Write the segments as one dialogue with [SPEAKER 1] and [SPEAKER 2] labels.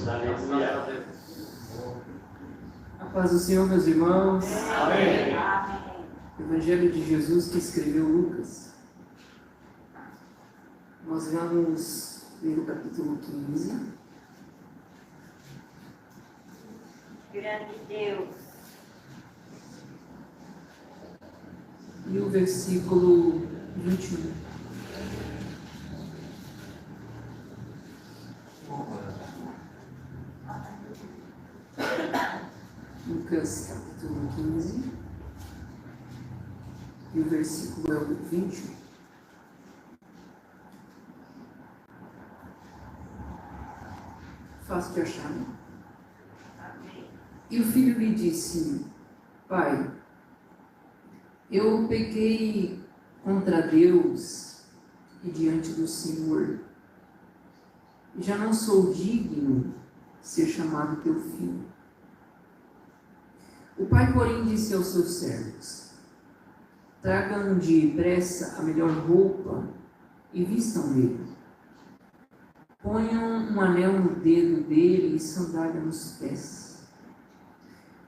[SPEAKER 1] Aleluia.
[SPEAKER 2] A paz do Senhor, meus irmãos.
[SPEAKER 1] Amém.
[SPEAKER 2] O Evangelho de Jesus que escreveu Lucas. Nós vamos ler o capítulo 15.
[SPEAKER 3] Grande Deus.
[SPEAKER 2] E o versículo 21. Lucas capítulo 15. E o versículo é o 21. Fácil de achar, né? E o filho lhe disse: Pai, eu pequei contra Deus e diante do Senhor, e já não sou digno de ser chamado teu filho. O pai, porém, disse aos seus servos: Tragam depressa a melhor roupa e vistam nele. Ponham um anel no dedo dele e sandália nos pés.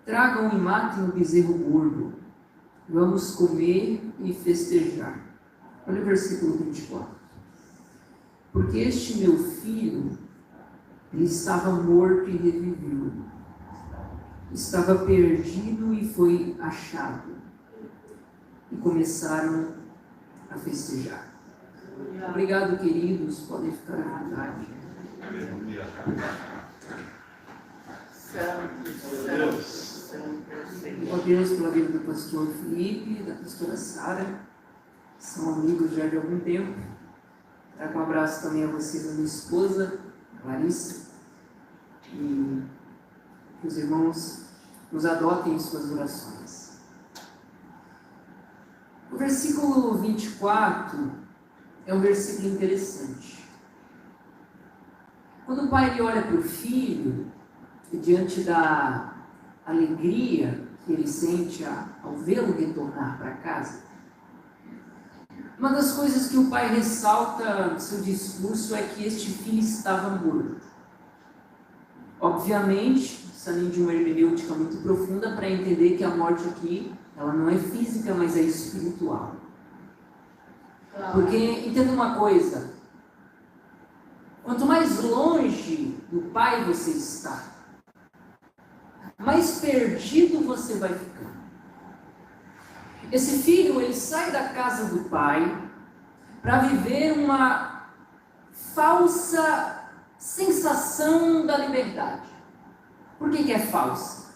[SPEAKER 2] Tragam e matem o bezerro gordo. Vamos comer e festejar. Olha o versículo 24. Porque este meu filho, ele estava morto e reviveu. Estava perdido e foi achado. E começaram a festejar. Obrigado, queridos. Podem ficar à vontade. Glória a Deus pela vida do pastor Felipe, da pastora Sara. São amigos já de algum tempo. Trago um abraço também a vocês, a minha esposa, Larissa. E que os irmãos nos adotem em suas orações. O versículo 24 é um versículo interessante. Quando o pai ele olha para o filho, e diante da alegria que ele sente ao vê-lo retornar para casa, uma das coisas que o pai ressalta no seu discurso é que este filho estava morto. Obviamente, precisa de uma hermenêutica muito profunda para entender que a morte aqui, ela não é física, mas é espiritual. Porque, entenda uma coisa, quanto mais longe do Pai você está, mais perdido você vai ficando. Esse filho, ele sai da casa do pai para viver uma falsa sensação da liberdade. Por que é falsa?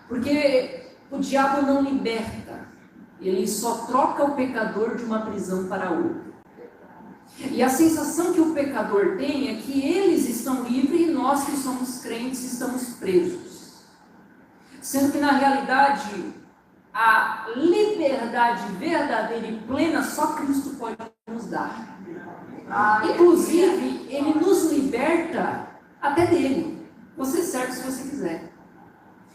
[SPEAKER 2] Porque o diabo não liberta, ele só troca o pecador de uma prisão para outra. E a sensação que o pecador tem é que eles estão livres e nós que somos crentes estamos presos. Sendo que na realidade, a liberdade verdadeira e plena só Cristo pode nos dar. Inclusive, Ele nos liberta até dele. Você serve se você quiser.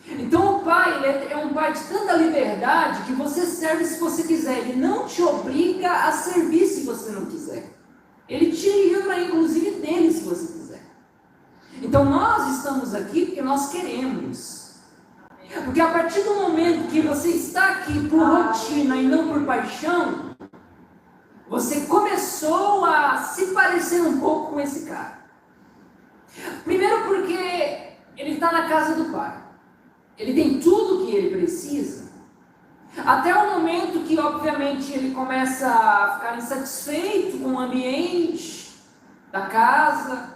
[SPEAKER 2] Então o Pai é um Pai de tanta liberdade que você serve se você quiser. Ele não te obriga a servir se você não quiser. Ele te livra inclusive dele se você quiser. Então nós estamos aqui porque nós queremos. Porque a partir do momento que você está aqui por rotina e não por paixão, você começou a se parecer um pouco com esse cara. Primeiro porque ele está na casa do Pai. Ele tem tudo o que ele precisa. Até o momento que, obviamente, ele começa a ficar insatisfeito com o ambiente da casa.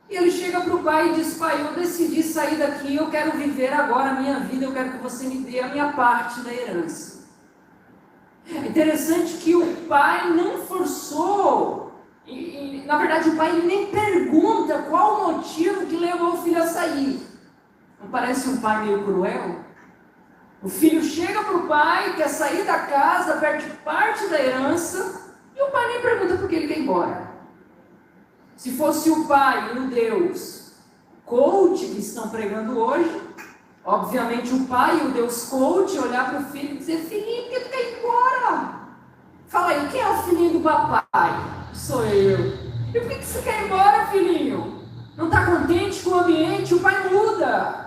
[SPEAKER 2] E ele chega para o pai e diz: Pai, eu decidi sair daqui, eu quero viver agora a minha vida, eu quero que você me dê a minha parte da herança. É interessante que o pai não forçou, e na verdade o pai nem pergunta qual o motivo que levou o filho a sair. Não parece um pai meio cruel? O filho chega para o pai, quer sair da casa, perde parte da herança, e o pai nem pergunta por que ele quer ir embora. Se fosse o pai e o Deus coach que estão pregando hoje, obviamente o pai e o Deus coach olhar para o filho e dizer: Filhinho, por que tu quer ir embora? Fala aí, quem é o filhinho do papai? Sou eu. E por que você quer ir embora, filhinho? Não está contente com o ambiente, o pai muda.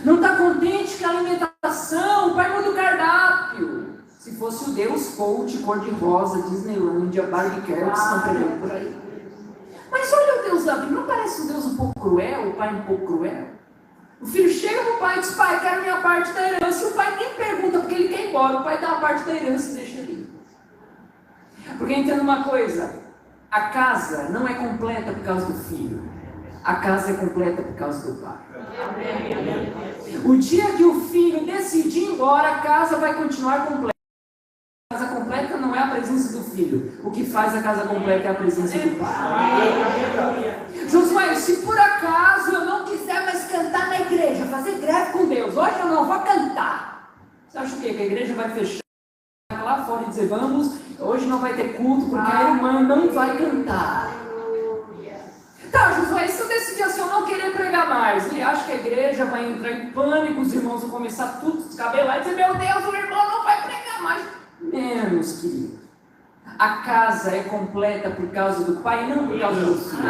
[SPEAKER 2] Não está contente com a alimentação, o pai muda o cardápio. Se fosse o Deus coach, cor-de-rosa, Disneylândia, Barbie Care, que estão pegando por aí. Mas olha o Deus da Bíblia, não parece um Deus um pouco cruel, o pai um pouco cruel? O filho chega para o pai e diz, pai, quero minha parte da herança. E o pai nem pergunta porque ele quer ir embora. O pai dá a parte da herança e deixa ele. Porque entenda uma coisa, a casa não é completa por causa do filho. A casa é completa por causa do pai. O dia que o filho decidir ir embora, a casa vai continuar completa. A casa completa não é a presença do filho. O que faz a casa completa é a presença do pai. Josué, se por acaso eu não quiser mais cantar na igreja, fazer greve com Deus, hoje eu não vou cantar. Você acha o quê? Que a igreja vai fechar lá fora e dizer, vamos, hoje não vai ter culto porque a irmã não vai cantar. Tá, Josué, se eu decidir assim, eu não querer pregar mais, ele acha que a igreja vai entrar em pânico, os irmãos vão começar tudo a descabelar e dizer, meu Deus, o irmão não vai pregar mais. Menos, querido. A casa é completa por causa do pai, não por causa do filho.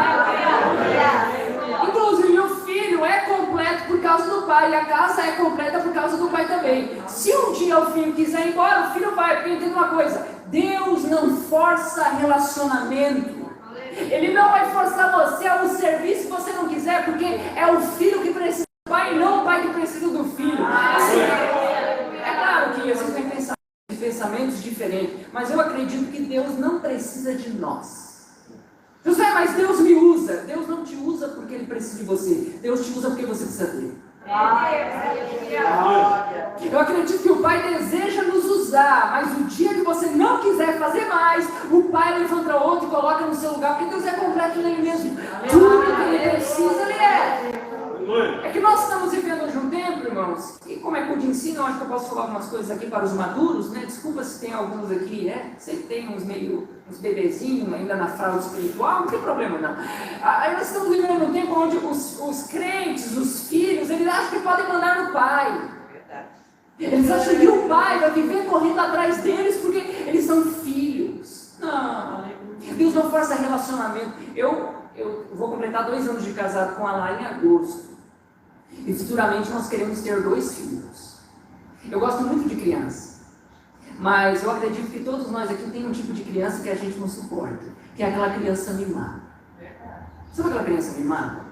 [SPEAKER 2] Inclusive, o filho é completo por causa do pai, e a casa é completa por causa do pai também. Se um dia o filho quiser ir embora, o filho vai, porque entenda uma coisa, Deus não força relacionamento. Ele não vai forçar você a um serviço se você não quiser, porque é o filho que precisa do pai, não o pai que precisa do filho. Assim, é claro que vocês têm pensamentos diferentes, mas eu acredito que Deus não precisa de nós. José, mas Deus me usa. Deus não te usa porque Ele precisa de você. Deus te usa porque você precisa dele. Eu acredito que o Pai deseja nos usar, mas o dia que você não quiser fazer mais, o Pai levanta outro e coloca no seu lugar, porque Deus é completo nele mesmo. Tudo que Ele precisa, Ele é. É que nós estamos vivendo hoje um tempo, irmãos, e como é curso de ensino, eu acho que eu posso falar algumas coisas aqui para os maduros, né? Desculpa se tem alguns aqui, né? Sempre tem uns bebezinhos ainda na fralda espiritual, não tem problema não. Aí nós estamos vivendo um tempo onde os crentes, os filhos, eles acham que podem mandar no pai. Eles acham que o pai vai viver correndo atrás deles porque eles são filhos. Não, Deus não força relacionamento. Eu vou completar 2 anos de casado com a Lá em agosto. E futuramente nós queremos ter 2 filhos. Eu gosto muito de criança. Mas eu acredito que todos nós aqui tem um tipo de criança que a gente não suporta. Que é aquela criança mimada. Sabe aquela criança mimada?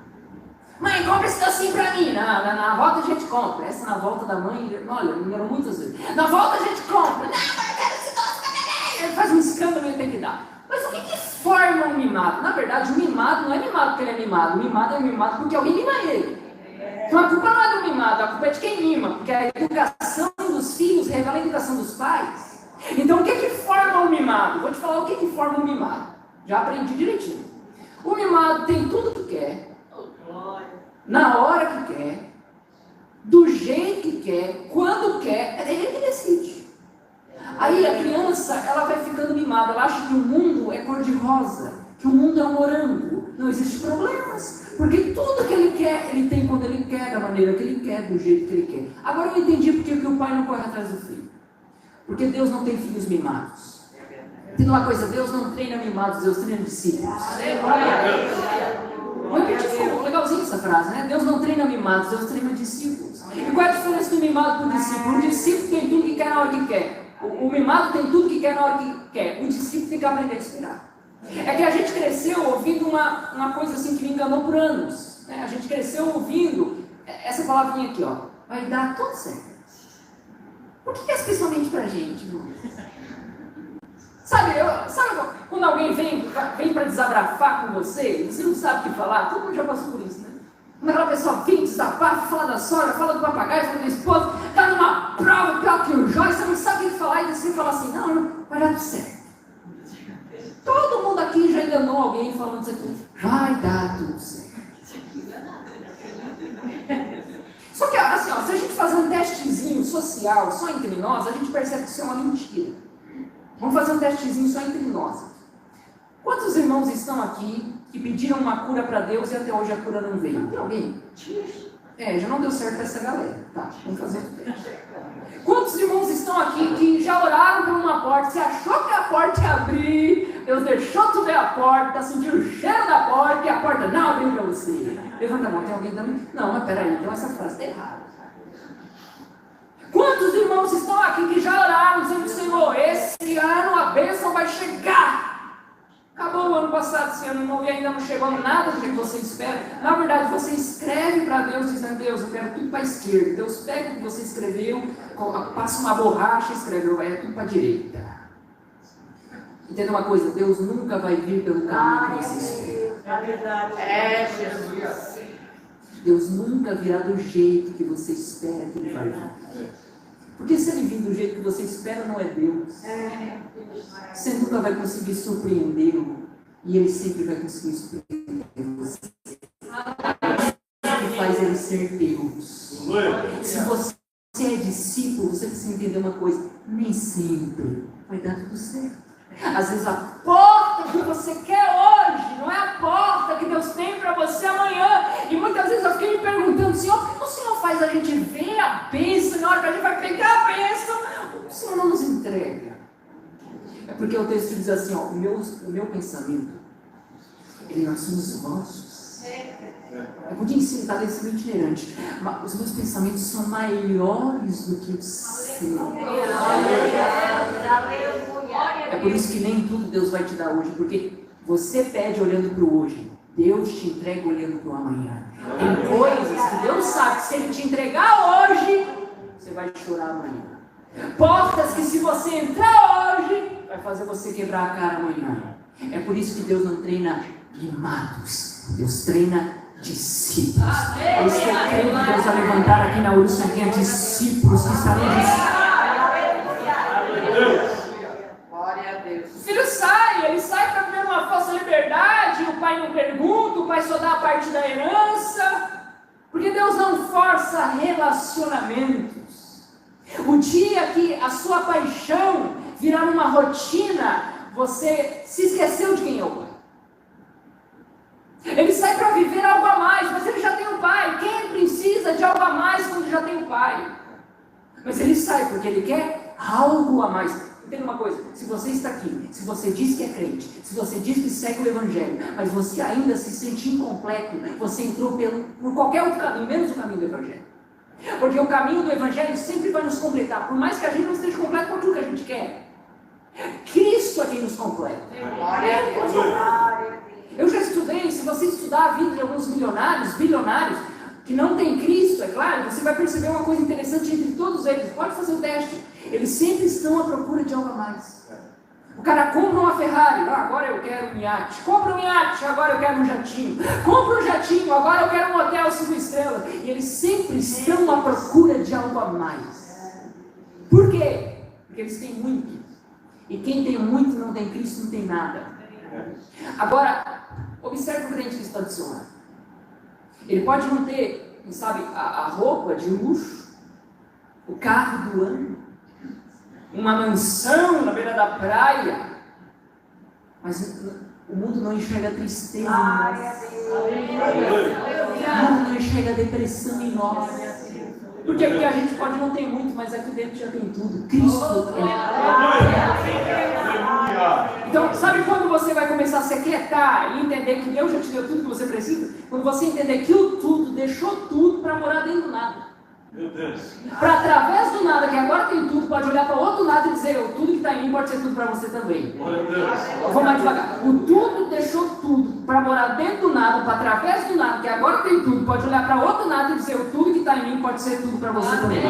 [SPEAKER 2] Mãe, compra esse docinho pra mim. Na volta a gente compra. Essa na volta da mãe, olha, me deram muitas vezes. Na volta a gente compra. Não, eu quero esse doce. Ele faz um escândalo e tem que dar. Mas o que forma um mimado? Na verdade, o mimado não é mimado porque ele é mimado. O mimado é mimado porque alguém mima ele. Então a culpa não é do mimado, a culpa é de quem mima. Porque a educação dos filhos revela a educação dos pais. Então o que forma um mimado? Vou te falar o que forma um mimado. Já aprendi direitinho. O mimado tem tudo que quer, na hora que quer, do jeito que quer, quando quer, é ele que decide. Aí a criança, ela vai ficando mimada, ela acha que o mundo é cor-de-rosa, que o mundo é um morango. Não existe problemas, porque tudo que ele quer, ele tem quando ele quer, da maneira que ele quer, do jeito que ele quer. Agora eu entendi porque que o pai não corre atrás do filho. Porque Deus não tem filhos mimados. Tem uma coisa, Deus não treina mimados, Deus treina discípulos. Ficou legalzinho essa frase, né? Deus não treina mimados, Deus treina discípulos. E qual é a diferença do mimado para o discípulo? O discípulo tem tudo que quer na hora que quer. O mimado tem tudo que quer na hora que quer. O discípulo tem que aprender a esperar. É que a gente cresceu ouvindo uma coisa assim que me enganou por anos. Né? A gente cresceu ouvindo essa palavrinha aqui, ó. Vai dar tudo certo. Por que é especialmente pra gente, irmão? Sabe quando alguém vem para desabrafar com você não sabe o que falar? Todo mundo já passou por isso, né? Quando aquela pessoa vem desabafar, fala da sogra, fala do papagaio, fala da esposa, está numa prova pior que o Jó, você não sabe o que falar, e você fala assim, não, vai dar tudo certo. Todo mundo aqui já enganou alguém falando isso aqui, vai dar tudo certo. Só que assim, ó, se a gente fazer um testezinho social só entre nós, a gente percebe que isso é uma mentira. Vamos fazer um testezinho só entre nós. Quantos irmãos estão aqui que pediram uma cura para Deus e até hoje a cura não veio? Tem alguém? Já não deu certo para essa galera. Tá, vamos fazer um teste. Quantos irmãos estão aqui que já oraram por uma porta, você achou que a porta ia abrir, Deus deixou tu ver a porta, sentiu o cheiro da porta e a porta não abriu para você. Levanta a mão, tem alguém também? Não, mas peraí, então essa frase está errada. Quantos irmãos estão aqui que já oraram dizendo, Senhor, esse ano a bênção vai chegar? Acabou o ano passado, esse ano novo, e ainda não chegou nada do que você espera. Na verdade, você escreve para Deus, dizendo, Deus, eu quero tudo para a esquerda. Deus pega o que você escreveu, passa uma borracha e escreveu, vai tudo para a direita. Entenda uma coisa, Deus nunca vai vir pelo caminho que você espera.
[SPEAKER 3] É verdade. É, Jesus.
[SPEAKER 2] Deus nunca virá do jeito que você espera que Ele vai vir. Porque se Ele vir do jeito que você espera, não é Deus. Você nunca vai conseguir surpreendê-lo. E Ele sempre vai conseguir surpreender você. O que faz Ele ser Deus. Se você é discípulo, você precisa entender uma coisa. Nem sempre vai dar tudo certo. Às vezes a porta que você quer hoje não é a porta que Deus tem para você amanhã. E muitas vezes eu fiquei me perguntando, Senhor, por que o Senhor faz a gente ver a bênção, na hora que a gente vai pegar a bênção, o Senhor não nos entrega? É porque o texto diz assim, ó, o meu pensamento, ele não são os vossos. Eu podia ensinar esse itinerante, mas os meus pensamentos são maiores do que os seus. É por isso que nem tudo Deus vai te dar hoje, porque você pede olhando para o hoje, Deus te entrega olhando para o amanhã. Tem coisas que Deus sabe que se Ele te entregar hoje, você vai chorar amanhã. Portas que se você entrar hoje, vai fazer você quebrar a cara amanhã. É por isso que Deus não treina limados, Deus treina discípulos. É isso que eu creio que Deus vai levantar aqui na Uruçanguinha, discípulos que estarão discípulos. O filho sai, ele sai para viver uma falsa liberdade, o pai não pergunta, o pai só dá a parte da herança, porque Deus não força relacionamentos. O dia que a sua paixão virar uma rotina, você se esqueceu de quem é o pai. Ele sai para viver algo a mais, mas ele já tem um pai. Quem precisa de algo a mais quando já tem um pai? Mas ele sai porque ele quer algo a mais. Entenda uma coisa, se você está aqui, se você diz que é crente, se você diz que segue o Evangelho, mas você ainda se sente incompleto, você entrou por qualquer outro caminho, menos o caminho do Evangelho. Porque o caminho do Evangelho sempre vai nos completar, por mais que a gente não esteja completo com aquilo que a gente quer. Cristo é quem nos completa. Eu já estudei, se você estudar a vida de alguns milionários, bilionários, que não tem Cristo, é claro, você vai perceber uma coisa interessante entre todos eles. Pode fazer o teste. Eles sempre estão à procura de algo a mais. O cara compra uma Ferrari, agora eu quero um iate. Compra um iate, agora eu quero um jatinho. Compra um jatinho, agora eu quero um hotel 5 estrelas. E eles sempre estão à procura de algo a mais. Por quê? Porque eles têm muito. E quem tem muito não tem Cristo, não tem nada. Agora, observe o crente que está do seu lado. Ele pode não ter, sabe, a roupa de luxo, o carro do ano, uma mansão na beira da praia, mas o mundo não enxerga tristeza em nós. O mundo não enxerga depressão em nós. Por quê? Porque a gente pode não ter muito, mas aqui dentro já tem tudo. Cristo é. Então, sabe quando você vai começar a se aquietar e entender que Deus já te deu tudo que você precisa? Quando você entender que o tudo, deixou tudo para morar dentro do nada. Para através do nada, que agora tem tudo, pode olhar para o outro lado e dizer, tudo que está em mim pode ser tudo para você também. Eu vou mais devagar. O tudo deixou tudo para morar dentro do nada, para através do nada, que agora tem tudo, pode olhar para o outro lado e dizer, o tudo que está em mim pode ser tudo para você também.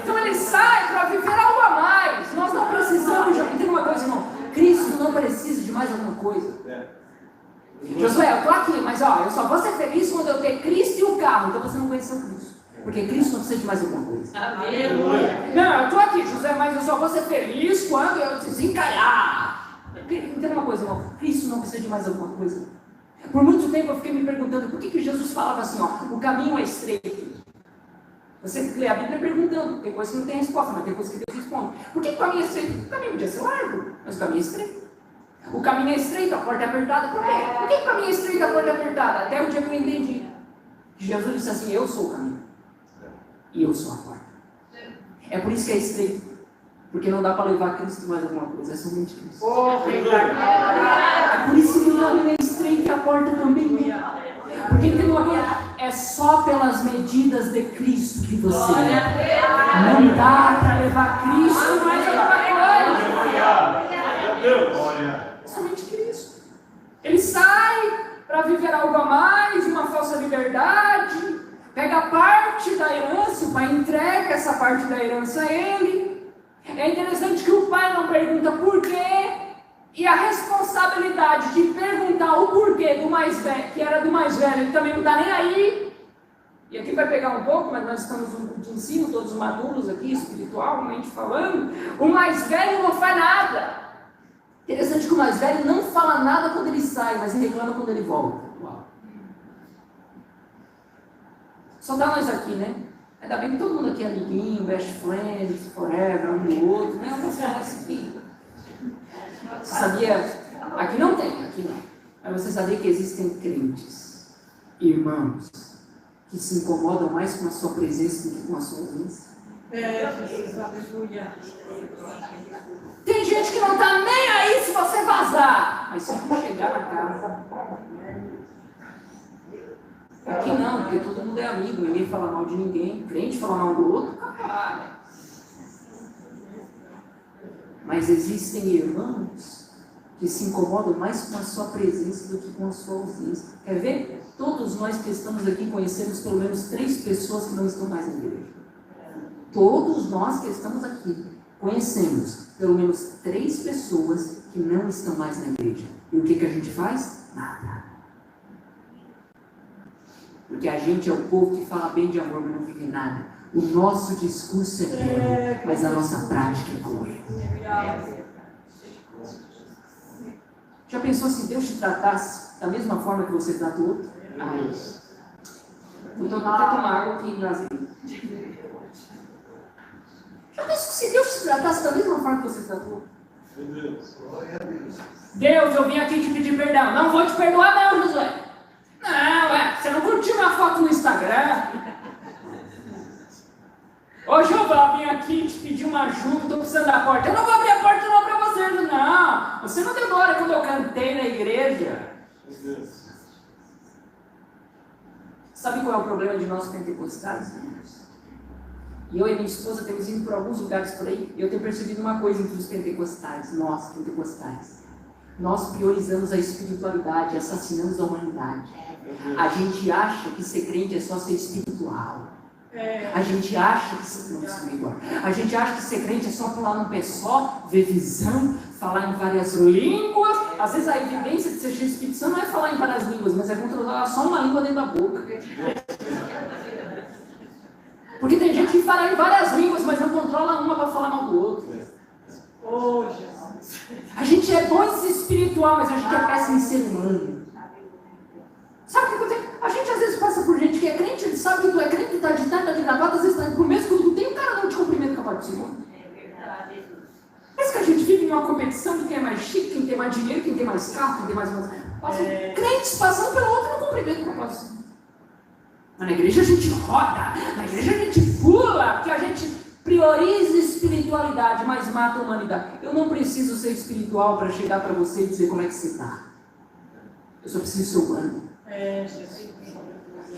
[SPEAKER 2] Então ele sai para viver algo a mais. Nós não precisamos, já entenda uma coisa, irmão. Cristo não precisa de mais alguma coisa. Josué, eu estou aqui, mas eu só vou ser feliz quando eu ter Cristo e o carro. Então você não conheceu Cristo. Porque Cristo não precisa de mais alguma coisa. Não, eu estou aqui, José, mas eu só vou ser feliz quando eu desencalhar. Entenda uma coisa, irmão. Cristo não precisa de mais alguma coisa. Por muito tempo eu fiquei me perguntando por que Jesus falava assim, o caminho é estreito. Você lê a Bíblia perguntando, tem coisa que não tem resposta, mas tem coisa que Deus responde. Por que o caminho é estreito? O caminho podia ser largo, mas o caminho é estreito. O caminho é estreito, a porta é apertada. Por quê? Por que o caminho é estreito, a porta é apertada? Até o dia que eu entendi. Jesus disse assim, eu sou o caminho. E eu sou a porta. É por isso que é estreito. Porque não dá para levar Cristo mais alguma coisa, é somente Cristo.
[SPEAKER 3] É
[SPEAKER 2] É por isso que o caminho é estreito e a porta também é. Porque entendeu agora? É só pelas medidas de Cristo que você é. Não dá para levar Cristo mais alguma coisa. É somente Cristo. Ele sai para viver algo a mais, uma falsa liberdade, pega parte da herança, o pai entrega essa parte da herança a ele. É interessante que o pai não pergunta por quê, e a responsabilidade de perguntar o porquê do mais velho, que era do mais velho, ele também não está nem aí. E aqui vai pegar um pouco, mas nós estamos num grupo de ensino, todos maduros aqui, espiritualmente falando. O mais velho não faz nada. Interessante que o mais velho não fala nada quando ele sai, mas reclama quando ele volta. Uau. Só dá nós aqui, né? Ainda bem que todo mundo aqui é amiguinho, best friends, forever, um do outro, né? Não parece que... Você sabia? Aqui não tem, aqui não. Mas você sabia que existem crentes, irmãos, que se incomodam mais com a sua presença do que com a sua ausência? Tem gente que não está nem aí se você vazar, mas se você chegar na casa. Aqui não, porque todo mundo é amigo, ninguém fala mal de ninguém, crente fala mal do outro, caralho. Mas existem irmãos que se incomodam mais com a sua presença do que com a sua ausência. Quer ver? Todos nós que estamos aqui conhecemos pelo menos 3 pessoas que não estão mais na igreja. Todos nós que estamos aqui conhecemos pelo menos 3 pessoas que não estão mais na igreja. E o que a gente faz? Nada. Porque a gente é o povo que fala bem de amor, mas não vive nada. O nosso discurso é belo, mas a nossa prática é ruim. Já pensou se Deus te tratasse da mesma forma que você trata o outro? Então vou até tomar água aqui em Brasil. Já pensou se Deus te tratasse da mesma forma que você trata o outro? Deus, eu vim aqui te pedir perdão. Não vou te perdoar não, Josué. Não, você não curtiu minha foto no Instagram? Ô Jeová, vim aqui te pedir uma ajuda, estou precisando da porta. Eu não vou abrir a porta não para você, não. Você não deu glória quando eu cantei na igreja. Sabe qual é o problema de nós pentecostais? E eu e minha esposa temos ido por alguns lugares por aí, e eu tenho percebido uma coisa entre os pentecostais, nós pentecostais. Nós priorizamos a espiritualidade, assassinamos a humanidade. A gente acha que ser crente é só ser espiritual. A gente acha que ser crente é só pular num pé só, ver visão, falar em várias línguas. Às vezes a evidência de ser cheio de Espírito Santo não é falar em várias línguas, mas é controlar só uma língua dentro da boca. Porque tem gente que fala em várias línguas, mas não controla uma para falar mal do outro. A gente é bom em ser espiritual, mas a gente é péssimo em ser humano. Sabe o que acontece? A gente às vezes passa por gente que é crente, ele sabe que tu é crente, tu está de tarde, está de gravata, às vezes está pro mesmo quando tu tem, o cara não te cumprimenta com a parte do segundo. Parece que a gente vive em uma competição de quem é mais chique, quem tem mais dinheiro, quem tem mais carro, quem tem mais... Crentes passando pelo outro e não cumprimentam com a parte do segundo. Mas na igreja a gente roda, na igreja a gente pula, porque a gente prioriza espiritualidade, mas mata a humanidade. Eu não preciso ser espiritual para chegar para você e dizer como é que você está. Eu só preciso ser humano.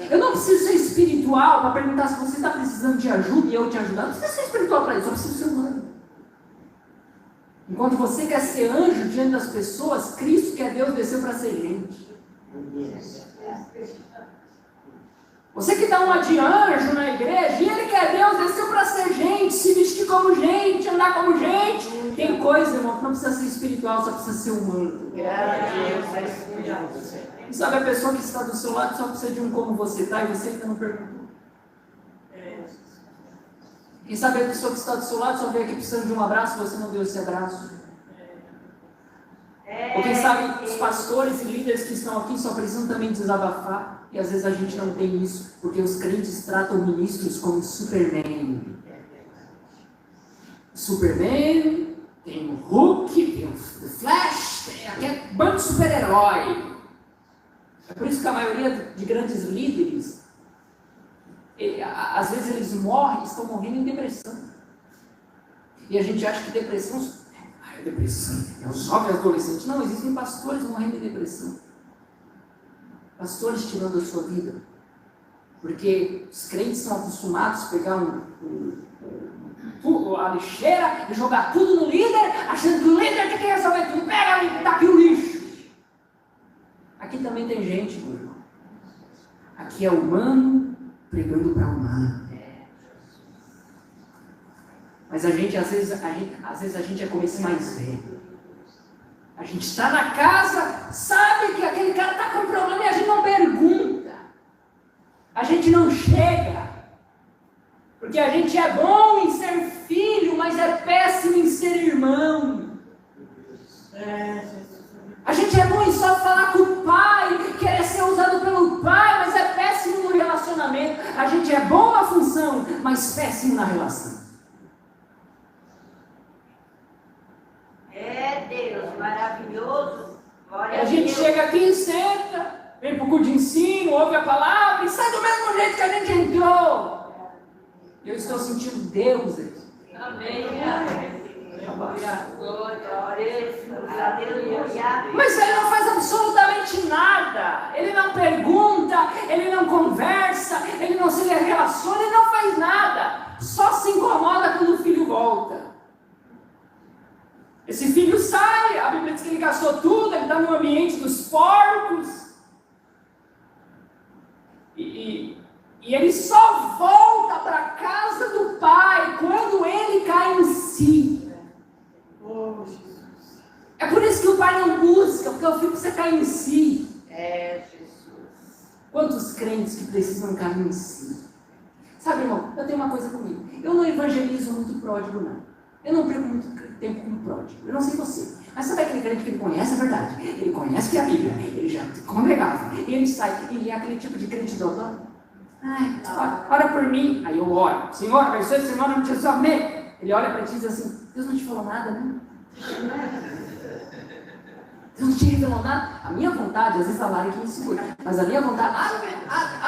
[SPEAKER 2] Eu não preciso ser espiritual para perguntar se você está precisando de ajuda e eu te ajudar. Não precisa ser espiritual para isso, eu preciso ser humano. Enquanto você quer ser anjo diante das pessoas, Cristo, que é Deus, desceu para ser gente. Você que dá uma de anjo na igreja, e ele que é Deus, desceu para ser gente, se vestir como gente, andar como gente. Tem coisa, irmão, que não precisa ser espiritual, só precisa ser humano. E sabe a pessoa que está do seu lado só precisa de um como você está e você ainda não perguntou? Quem sabe a pessoa que está do seu lado só veio aqui precisando de um abraço e você não deu esse abraço? Ou quem sabe os pastores e líderes que estão aqui só precisam também desabafar, e às vezes a gente não tem isso, porque os crentes tratam ministros como Superman. Superman, tem o Hulk, tem o Flash, tem aquele bando de super-herói. É por isso que a maioria de grandes líderes, às vezes eles morrem, estão morrendo em depressão. E a gente acha que depressão é depressão, é os jovens adolescentes. Não, existem pastores morrendo de depressão. Pastores tirando a sua vida. Porque os crentes são acostumados a pegar a lixeira e jogar tudo no líder, achando que o líder tem que resolver tudo. Pega ali, tá aqui o lixo. Aqui também tem gente, meu irmão. Aqui é humano pregando para humano. Mas a gente, às vezes a gente é como esse mais velho. A gente está na casa, sabe que aquele cara está com problema e a gente não pergunta. A gente não chega. Porque a gente é bom em ser filho, mas é péssimo em ser irmão. A gente é bom em só falar com o pai, querer ser usado pelo pai, mas é péssimo no relacionamento. A gente é bom na função, mas péssimo na relação.
[SPEAKER 3] É Deus, maravilhoso.
[SPEAKER 2] E a gente chega aqui e senta, vem para o culto de ensino, ouve a palavra e sai do mesmo jeito que a gente entrou. Eu estou sentindo Deus aqui.
[SPEAKER 3] Amém.
[SPEAKER 2] Mas ele não faz absolutamente nada. Ele não pergunta, ele não conversa, ele não se relaciona, ele não faz nada. Só se incomoda quando o filho volta. Esse filho sai, a Bíblia diz que ele gastou tudo, ele está no ambiente dos porcos. E ele só volta para a casa do pai quando ele cai em si. É por isso que o pai não busca, porque o filho precisa cair em si.
[SPEAKER 3] Jesus.
[SPEAKER 2] Quantos crentes que precisam cair em si? Sabe, irmão, eu tenho uma coisa comigo. Eu não evangelizo muito pródigo, não. Eu não perco muito tempo como pródigo. Eu não sei você. Mas sabe aquele crente que ele conhece a verdade? Ele conhece que é a Bíblia. Ele já congregava. E ele sai. Ele é aquele tipo de crente dodó. Ai, ora por mim. Aí eu oro. Senhor, abençoe esse irmão, não me Jesus, amém. Ele olha para ti e diz assim, Deus não te falou nada, né? Deus não te revelou nada. A minha vontade, às vezes a Lara que me segura, mas a minha vontade,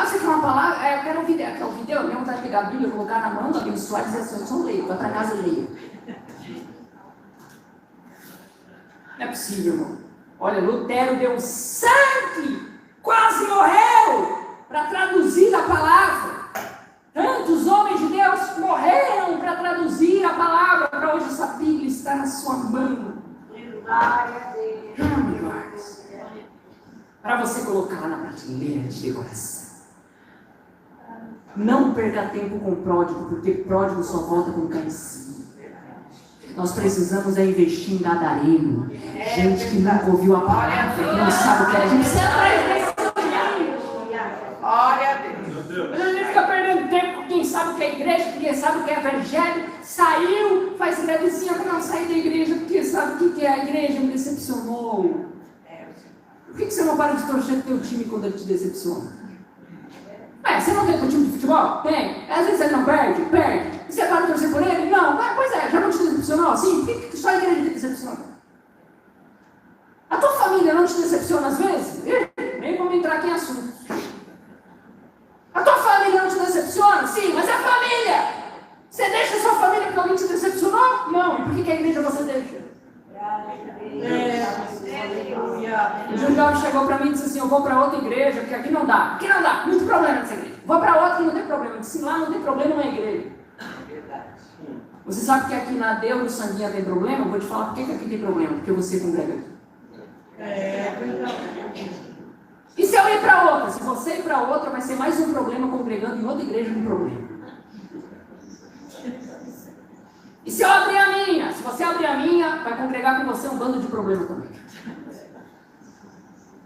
[SPEAKER 2] você quer uma palavra? Eu quero ouvir, quer ouvir Deus? A minha vontade de pegar a Bíblia, colocar na mão, abençoar e dizer assim, eu só leio, vai para casa e leio. Não é possível, irmão. Olha, Lutero deu sangue, quase morreu, para traduzir a palavra. Tantos homens de Deus morreram para traduzir a palavra, para hoje essa Bíblia está na sua mão. Para você colocar lá na prateleira de decoração. Não perca tempo com pródigo, porque pródigo só volta quando cai em si. Nós precisamos investir em gadareno. Gente que nunca ouviu a palavra, que não sabe o que é. A gente precisa atrás desse.
[SPEAKER 3] Glória a Deus.
[SPEAKER 2] A gente fica perdendo tempo com quem sabe o que é igreja, quem sabe o que é evangelho. Saiu, faz grevezinha para não sair da igreja, porque sabe o que é a igreja, me decepcionou. Por que você não para de torcer teu time quando ele te decepciona? Você não tem teu time de futebol? Tem. Às vezes ele não perde? Perde. E você para de torcer por ele? Não. Pois é, já não te decepcionou assim? Por que só a igreja te decepciona? A tua família não te decepciona às vezes? Nem vamos entrar aqui em assunto. A tua família não te decepciona? Sim, mas é a família. Você deixa a sua família porque alguém te decepcionou? Não. E por que a igreja você deixa? O Júnior chegou para mim e disse assim, eu vou para outra igreja, porque aqui não dá. Aqui não dá, muito problema nessa igreja. Vou para outra que não tem problema. Eu disse, lá não tem problema na igreja. Você sabe que aqui na Deus no Sanguinha tem problema? Eu vou te falar por que aqui tem problema. Porque você congrega aqui. E se eu ir para outra? Se você ir para outra, vai ser mais um problema congregando em outra igreja com problema. E se eu abrir a minha? Se você abrir a minha, vai congregar com você um bando de problema também.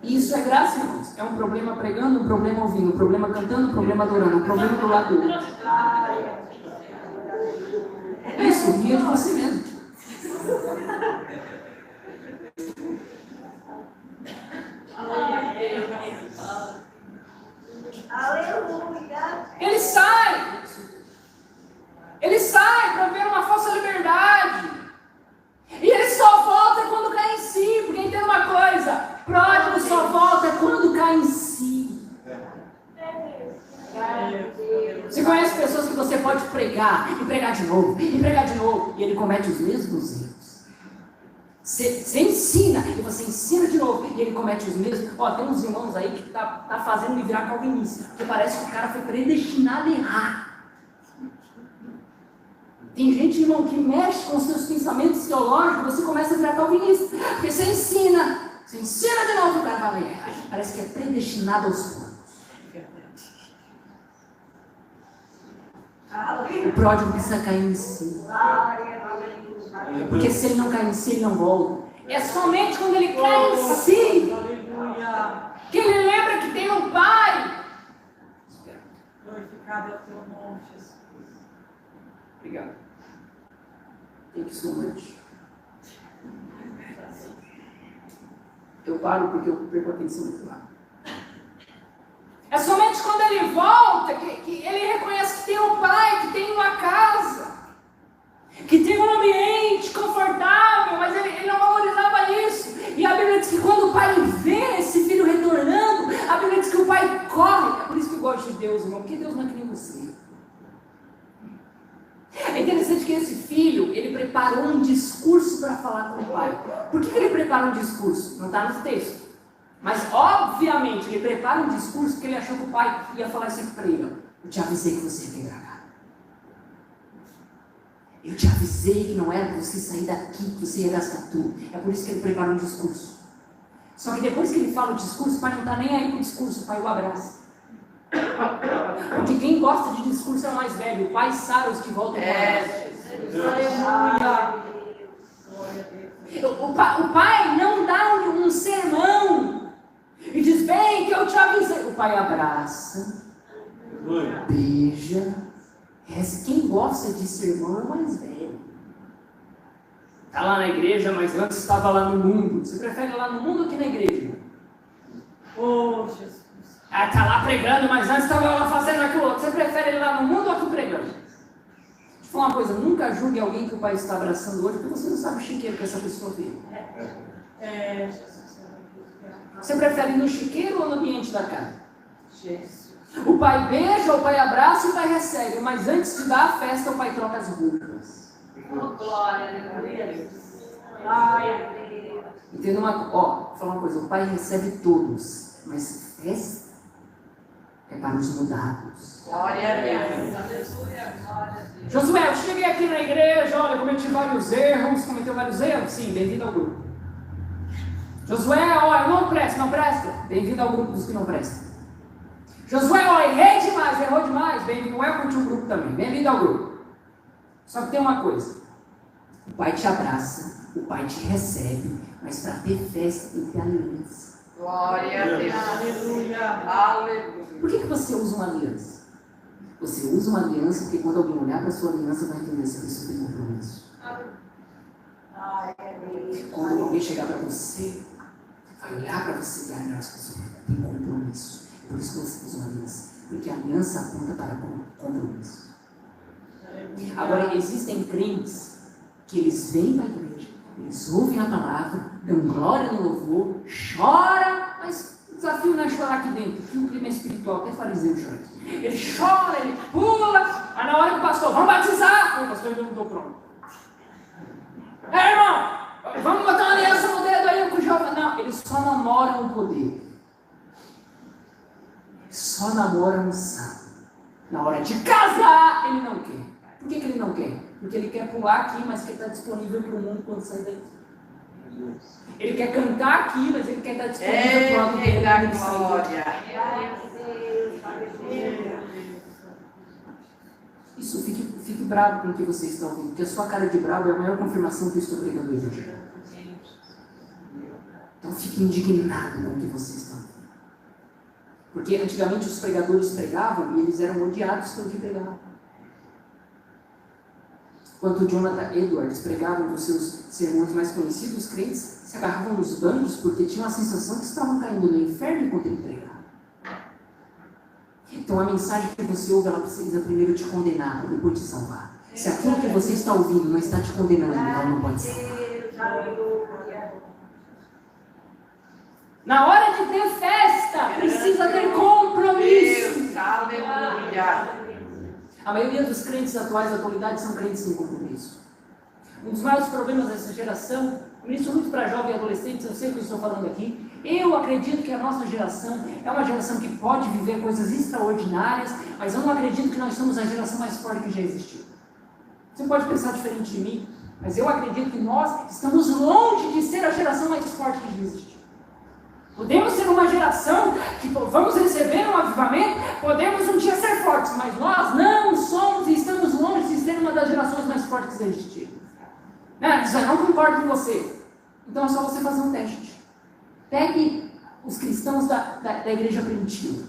[SPEAKER 2] E isso é graça, irmãos. É um problema pregando, um problema ouvindo, um problema cantando, um problema adorando, um problema do lado do outro. Isso, ria de você mesmo. Ele sai. Ele sai para ver uma falsa liberdade. E ele só volta quando cai em si. Porque entenda uma coisa: pródigo só volta quando cai em si. Você conhece pessoas que você pode pregar, e pregar de novo, e pregar de novo, e ele comete os mesmos erros. Você ensina, e você ensina de novo, e ele comete os mesmos. Ó, tem uns irmãos aí que tá fazendo me virar calvinista, porque parece que o cara foi predestinado a errar. Tem gente, irmão, que mexe com os seus pensamentos teológicos, você começa a virar calvinista, porque você ensina de novo, o cara vai errar. Parece que é predestinado aos planos. O pródigo precisa cair em si. Porque se ele não cair em si, ele não volta. É somente quando ele cai em si que ele lembra que tem um pai.
[SPEAKER 1] Glorificado é o teu nome, Jesus.
[SPEAKER 2] Obrigado. Thank you so much. Eu paro porque eu perco a atenção muito rápido. É somente quando ele volta que ele reconhece que tem um pai, que tem uma casa, que tem um ambiente confortável, mas ele não valorizava isso. E a Bíblia diz que quando o pai vê esse filho retornando, a Bíblia diz que o pai corre. É por isso que eu gosto de Deus, irmão, porque Deus não é que nem você. É interessante que esse filho, ele preparou um discurso para falar com o pai. Por que ele prepara um discurso? Não está no texto. Mas, obviamente, ele prepara um discurso porque ele achou que o pai ia falar isso para ele. Eu te avisei que você ia ter gravado. Eu te avisei que não era você sair daqui, que você ia gastar tudo. É por isso que ele prepara um discurso. Só que depois que ele fala o discurso, o pai não está nem aí com o discurso, o pai o abraça. Porque quem gosta de discurso é o mais velho. O pai sara os que voltam para o pai não dá um sermão e diz, bem, que eu te avisei. O pai abraça, beija. Quem gosta de sermão é o mais velho. Está lá na igreja, mas antes estava lá no mundo. Você prefere lá no mundo ou aqui na igreja?
[SPEAKER 1] Oh, Jesus.
[SPEAKER 2] Está lá pregando, mas antes estava lá fazendo aquilo outro. Você prefere ele lá no mundo ou aqui pregando? Deixa eu falar uma coisa, nunca julgue alguém que o pai está abraçando hoje, porque você não sabe o chiqueiro que essa pessoa vive. Você prefere ir no chiqueiro ou no ambiente da casa?
[SPEAKER 1] Jesus.
[SPEAKER 2] O pai beija, o pai abraça e o pai recebe, mas antes de dar a festa, o pai troca as roupas.
[SPEAKER 3] Glória a Deus.
[SPEAKER 2] Entenda vou falar uma coisa, o pai recebe todos, mas festa é para os mudados.
[SPEAKER 3] Glória a Deus.
[SPEAKER 2] Josué, eu cheguei aqui na igreja, olha, cometi vários erros. Cometeu vários erros? Sim, bem-vindo ao grupo. Josué, olha, não presta? Bem-vindo ao grupo dos que não prestam. Josué, olha, errei demais, errou demais. Bem-vindo, não é curtir um grupo também, bem-vindo ao grupo. Só que tem uma coisa, o pai te abraça, o pai te recebe, mas para ter festa tem que ter aliança.
[SPEAKER 3] Glória a Deus.
[SPEAKER 1] Aleluia.
[SPEAKER 3] Aleluia.
[SPEAKER 2] Por que você usa uma aliança? Você usa uma aliança porque quando alguém olhar para a sua aliança vai entender se a pessoa tem compromisso. Quando alguém chegar para você, vai olhar para você e vai olhar as pessoas. Tem compromisso. Por isso que você usa uma aliança. Porque a aliança aponta para compromisso. Agora, existem crentes que eles vêm para a igreja, eles ouvem a palavra, dão glória no louvor, choram, mas o desafio não é chorar aqui dentro, que o clima é espiritual, até fariseu chora. Ele chora, ele pula, mas na hora que o pastor, vamos batizar, o pastor ainda não estou pronto. Irmão, vamos botar uma aliança no dedo aí com o jovem. Não, eles só namoram o poder. Só namoram o santo. Na hora de casar, ele não quer. Por que ele não quer? Porque ele quer pular aqui, mas quer estar disponível para o mundo quando sair daqui. Ele quer cantar aqui, mas ele quer estar disponível para o mundo quando sair daqui. Isso, fique bravo com o que você está ouvindo, porque a sua cara de bravo é a maior confirmação que eu estou pregando hoje. Então fique indignado com o que você está ouvindo. Porque antigamente os pregadores pregavam e eles eram odiados pelo que pregavam. Quando Jonathan Edwards pregava um dos seus sermões mais conhecidos, os crentes se agarravam nos bancos porque tinham a sensação que estavam caindo no inferno enquanto ele pregava. Então a mensagem que você ouve, ela precisa primeiro te condenar, para depois te salvar. Se aquilo que você está ouvindo não está te condenando, ela não pode salvar. Na hora de ter festa, precisa ter compromisso. A maioria dos crentes atuais da atualidade são crentes sem compromisso. Um dos maiores problemas dessa geração, isso muito para jovens e adolescentes, eu sei o que eu estou falando aqui, eu acredito que a nossa geração é uma geração que pode viver coisas extraordinárias, mas eu não acredito que nós somos a geração mais forte que já existiu. Você pode pensar diferente de mim, mas eu acredito que nós estamos longe de ser a geração mais forte que já existiu. Podemos ser uma geração que vamos receber um avivamento, podemos um dia ser fortes, mas nós não somos e estamos longe de ser uma das gerações mais fortes que já existiram. Eu não concordo com você. Então é só você fazer um teste. Pegue os cristãos da igreja primitiva.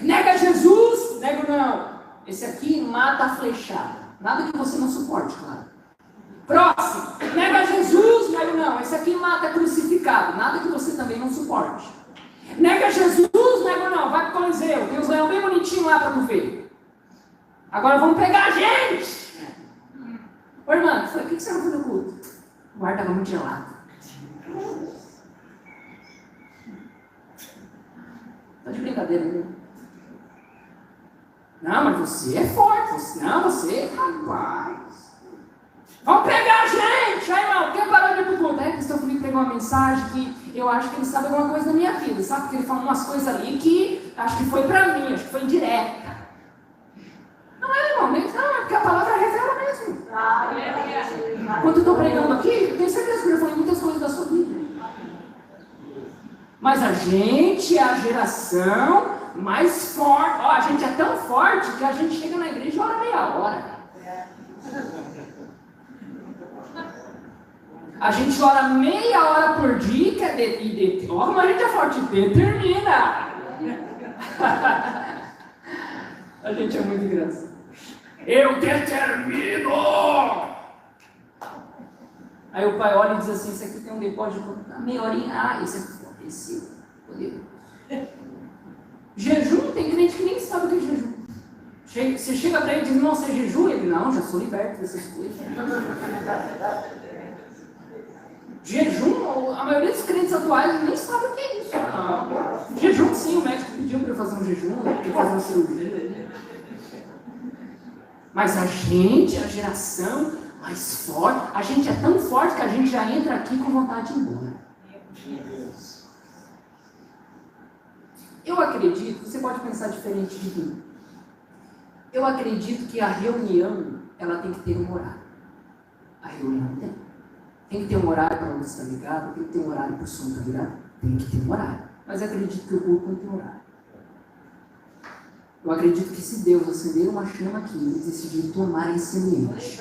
[SPEAKER 2] Nega Jesus? Nego não. Esse aqui mata a flechada. Nada que você não suporte, claro. Próximo. Nega Jesus? Nego não. Esse aqui mata crucificado. Nada que você também não suporte. Nega Jesus? Nego não. Vai pro Coliseu. Tem uns leão bem bonitinhos lá para tu ver. Agora vamos pegar a gente. Ô irmã, por que você não foi no culto? O ar estava muito gelado. Tá de brincadeira, né? Não, mas você é forte. Você, rapaz. Vamos pegar a gente! Aí, irmão, quem parou de ir pro culto? Aí, Cristão Felipe pegou uma mensagem que eu acho que ele sabe alguma coisa da minha vida, sabe? Porque ele falou umas coisas ali que acho que foi pra mim, acho que foi indireta. Não é, irmão, não, é porque a palavra revela mesmo. Quando eu estou pregando aqui, eu tenho certeza que eu já falei muitas coisas da sua vida. Mas a gente é a geração mais forte. A gente é tão forte que a gente chega na igreja e ora meia hora. A gente ora meia hora por dia e como a gente é forte, determina. A gente é muito engraçado. Eu determino! Aí o pai olha e diz assim, isso aqui tem um depósito de meia horinha. Isso aqui é esse poder. Jejum, tem crente que nem sabe o que é jejum. Você chega para ele e diz, não, você jejum? Ele, não, já sou liberto dessas coisas. Jejum, a maioria dos crentes atuais nem sabe o que é isso. Não. Jejum, sim, o médico pediu para eu fazer um jejum, para fazer uma cirurgia. Mas a gente, a geração mais forte, a gente é tão forte que a gente já entra aqui com vontade de ir embora. Eu acredito, você pode pensar diferente de mim. Eu acredito que a reunião, ela tem que ter um horário. A reunião tem. Tem que ter um horário para a luz estar ligada, tem que ter um horário para o som estar ligado, tem que ter um horário. Mas eu acredito que o culto não tem horário. Eu acredito que se Deus acender uma chama aqui e decidir tomar esse ambiente,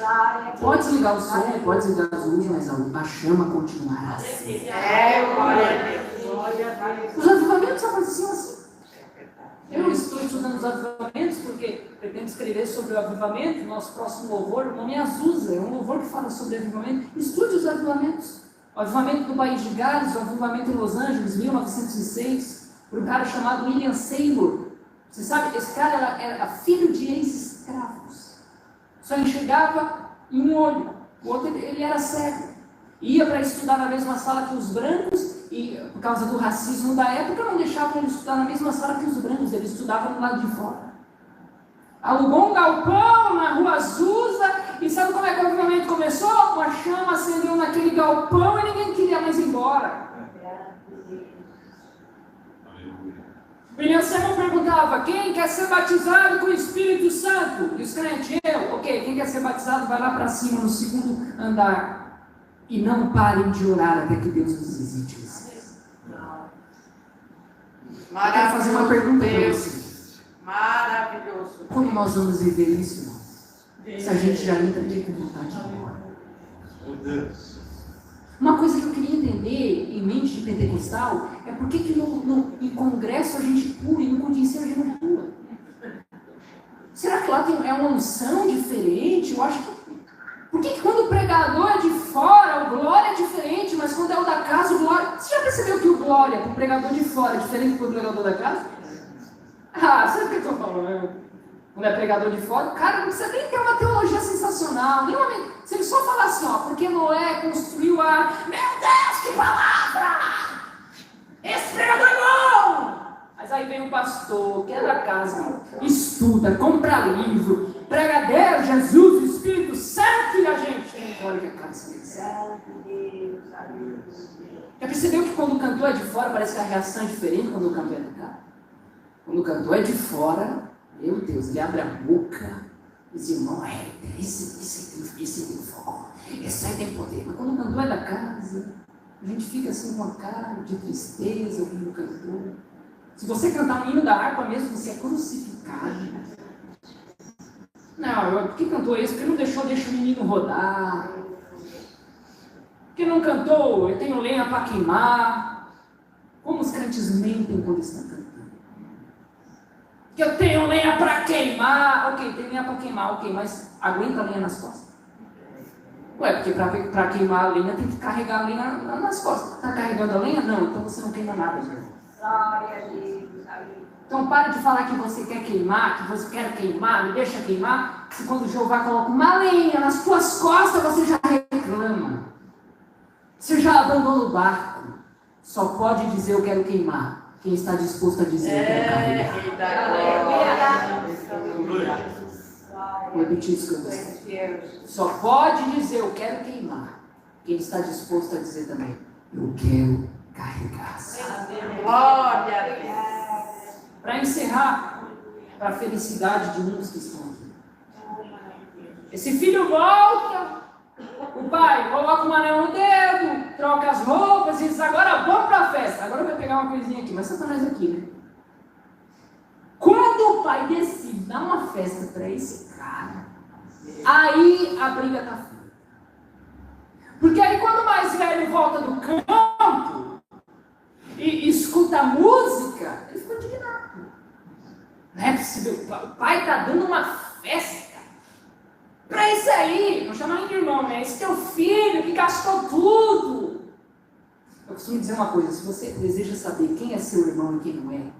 [SPEAKER 2] pode desligar o som, pode desligar as luzes, mas a chama continuará assim. Os avivamentos aconteciam assim. Eu estou estudando os avivamentos porque pretendo escrever sobre o avivamento. Nosso próximo louvor, o nome é Azusa, é um louvor que fala sobre avivamento. Estude os avivamentos. O avivamento do país de Gales, o avivamento em Los Angeles, 1906, por um cara chamado William Seymour. Você sabe, esse cara era filho de ex-escravos. Só enxergava em um olho. O outro, ele era cego. Ia para estudar na mesma sala que os brancos e, por causa do racismo da época, não deixavam ele estudar na mesma sala que os brancos. Ele estudava do lado de fora. Alugou um galpão na rua Azusa. E sabe como é que o avivamento começou? Uma chama acendeu naquele galpão e ninguém queria mais ir embora. William Seymour perguntava, quem quer ser batizado com o Espírito Santo? E os crentes, eu. Ok, quem quer ser batizado vai lá para cima, no segundo andar. E não parem de orar até que Deus nos visite vocês. Eu quero fazer uma pergunta para vocês.
[SPEAKER 3] Maravilhoso.
[SPEAKER 2] Como nós vamos viver isso, irmãos? Se a gente já entra aqui com vontade de ir embora. Uma coisa que eu queria entender em mente de pentecostal é por que em congresso a gente pula e no condição a gente não pula. Será que lá é uma unção diferente? Eu acho que... Por que quando o pregador é de fora, o glória é diferente, mas quando é o da casa, o glória... Você já percebeu que o glória para o pregador de fora é diferente do pregador da casa? Sabe o que eu estou falando? Quando é pregador de fora, o cara não precisa nem ter uma teologia sensacional, se ele só falar assim, porque Noé construiu a... Meu Deus, que palavra! Esse pregador é bom! Aí Mas aí vem o pastor, que é da casa, estuda, compra livro, prega Deus, Jesus, o Espírito Santo e a gente. Olha que a cara se já percebeu que quando o cantor é de fora, parece que a reação é diferente quando o cantor é de cá? Quando o cantor é de fora, meu Deus, ele abre a boca, diz, irmão, esse tem fogo, esse aí tem poder. Mas quando o cantor é da casa, a gente fica assim com a cara de tristeza ouvindo o cantor. Se você cantar um hino da harpa mesmo, você é crucificado. Não, por que cantou isso? Porque não deixa o menino rodar. Porque não cantou, eu tenho lenha para queimar. Como os crentes mentem quando estão cantando. Que eu tenho lenha para queimar. Ok, tem lenha para queimar, ok, mas aguenta a lenha nas costas. Ué, porque para queimar a lenha tem que carregar a lenha nas costas. Está carregando a lenha? Não, então você não queima nada.
[SPEAKER 3] Glória a Deus.
[SPEAKER 2] Então pare de falar que você quer queimar, que você quer queimar, me deixa queimar. Se quando Jeová coloca uma lenha nas suas costas, você já reclama. Você já abandona o barco. Só pode dizer eu quero queimar quem está disposto a dizer eu quero carregar. Vou repetir isso que eu disse. Só pode dizer eu quero queimar quem está disposto a dizer também eu quero carregar.
[SPEAKER 3] Glória a Deus.
[SPEAKER 2] Para encerrar, para a felicidade de muitos que estão aqui. Esse filho volta, o pai coloca um anel no dedo, troca as roupas e diz, agora vamos para a festa. Agora vai pegar uma coisinha aqui, mas Satanás aqui, né? Quando o pai decide dar uma festa para esse cara, aí a briga está feita. Porque aí quando o mais velho volta do campo e escuta a música, ele fica indignado. Não é possível, o pai está dando uma festa para esse aí, não chama nem de irmão, né? Esse teu filho que gastou tudo. Eu costumo dizer uma coisa, se você deseja saber quem é seu irmão e quem não é,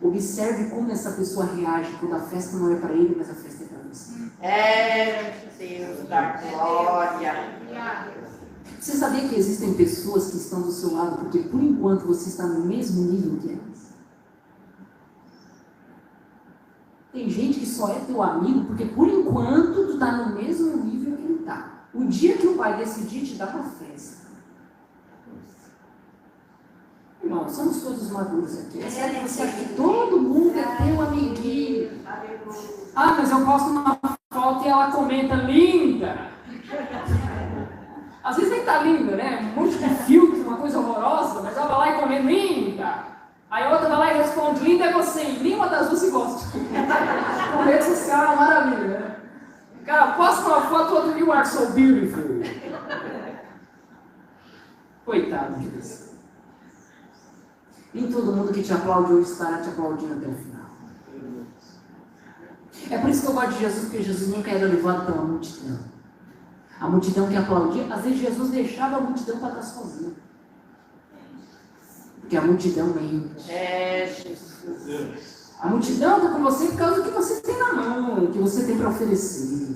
[SPEAKER 2] observe como essa pessoa reage quando a festa não é para ele, mas a festa é para você.
[SPEAKER 3] Deus da glória.
[SPEAKER 2] Você sabia que existem pessoas que estão do seu lado porque por enquanto você está no mesmo nível que elas? Tem gente que só é teu amigo porque por enquanto tu está no mesmo nível que ele está. O dia que o pai decidir te dar uma festa. Irmão, somos todos maduros aqui. É sério, você acha que todo mundo é teu amiguinho. Ah, mas eu posto uma foto e ela comenta, linda. Às vezes nem tá linda, né? Um monte de filtro, uma coisa horrorosa, mas ela vai lá e comenta, linda. Aí a outra vai lá e responde, linda é você, e nenhuma das duas se gosta. Com rede social é uma maravilha, né? Cara, posta uma foto, outro you are so beautiful. Coitado de você. Nem todo mundo que te aplaude hoje estará te aplaudindo até o final. É por isso que eu gosto de Jesus, porque Jesus nunca era levado pela multidão. A multidão que aplaudia, às vezes Jesus deixava a multidão para estar sozinho. Porque a multidão mente.
[SPEAKER 3] Jesus.
[SPEAKER 2] A multidão está com você por causa do que você tem na mão, o que você tem para oferecer.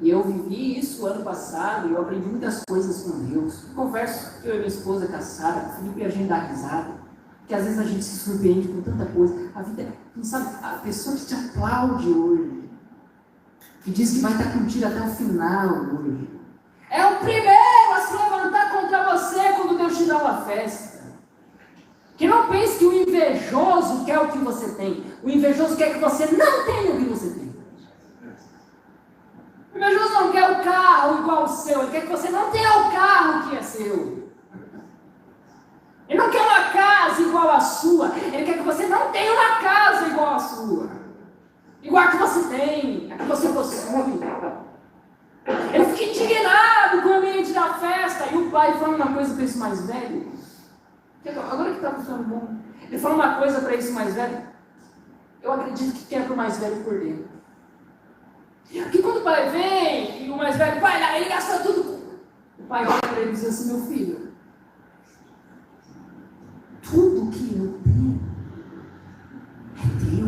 [SPEAKER 2] E eu vivi isso ano passado, e eu aprendi muitas coisas com Deus. Converso eu e minha esposa caçada, com o Felipe e a gente dá risada. Porque às vezes a gente se surpreende com tanta coisa. A vida, não sabe, a pessoa que te aplaude hoje, que diz que vai estar contigo até o final hoje, é o primeiro a se levantar contra você quando Deus te dá uma festa. Que não pense que o invejoso quer o que você tem. O invejoso quer que você não tenha o que você tem. O invejoso não quer o carro igual ao seu. Ele quer que você não tenha o carro que é seu. Ele não quer uma casa igual à sua. Ele quer que você não tenha uma casa igual à sua. Igual a que você tem, a que você possui. Ele fica indignado com o ambiente da festa. E o pai fala uma coisa para esse mais velho. Agora que está funcionando bom. Ele fala uma coisa para esse mais velho. Eu acredito que quer para o mais velho por dentro. Porque quando o pai vem e o mais velho, pai, ele gasta tudo. O pai olha para ele e diz assim, meu filho, tudo que eu tenho é teu.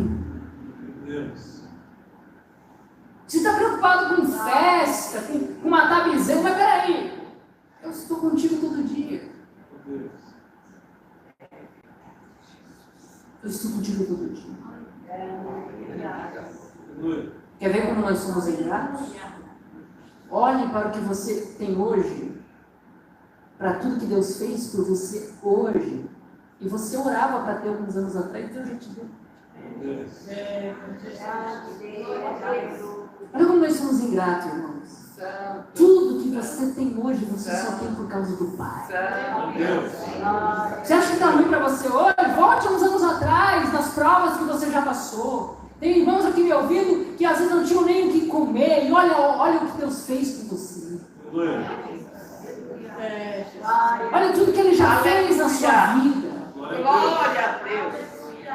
[SPEAKER 4] Deus.
[SPEAKER 2] Você está preocupado com festa, com matar bezerro, mas peraí, eu estou contigo todo dia.
[SPEAKER 4] Deus.
[SPEAKER 2] Eu estou contigo todo dia. Quer ver como nós somos ingratos? Olhe para o que você tem hoje, para tudo que Deus fez por você hoje. E você orava para ter alguns anos atrás, Deus já te deu. Olha como nós somos ingratos, irmãos. Tudo que você tem hoje, você só tem por causa do Pai. Você acha que está ruim para você hoje? Volte uns anos atrás, nas provas que você já passou. Tem irmãos aqui me ouvindo que às vezes não tinham nem o que comer. E olha o que Deus fez por você. Olha tudo que Ele já fez na sua vida.
[SPEAKER 3] Glória a Deus.